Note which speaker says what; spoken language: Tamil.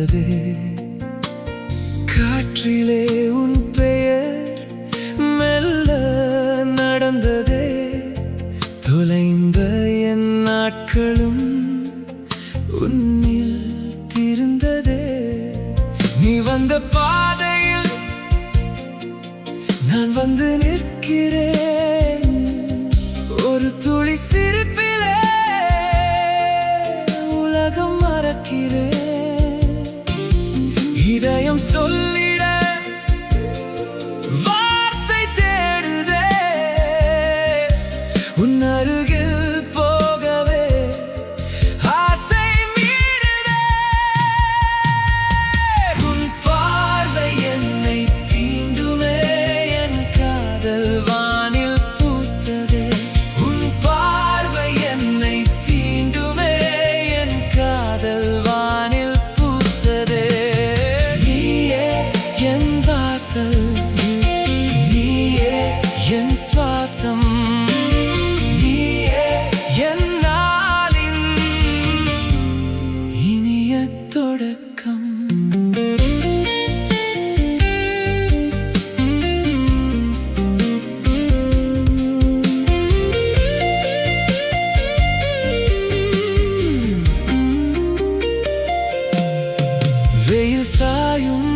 Speaker 1: வந்ததே. காற்றிலே உன் பெயர் மெல்ல நடந்ததே. தொலைந்த என் நாட்களும் உன்னில் திருந்ததே. நீ வந்த பாதையில் நான் வந்து நிற்கிறேன். ஒரு துளி சிரிப்பிலே உலகம் மறக்கிறேன். இதயம் சொல்லிட வார்த்தை தேடுதே. உன் அருகில் போகவே ஆசை மீறுதே. உன் பார்வை என்னை தீண்டுமே. என் காதல் வானில் பூத்ததே. உன் பார்வை என்னை தீண்டுமே. என் காதல் வானில் பூத்ததே. நீயே என் வாசல், நீயே என் சுவாசம், நீயே என் நாளின் இனிய தொடக்கம். வெயில் சாயும்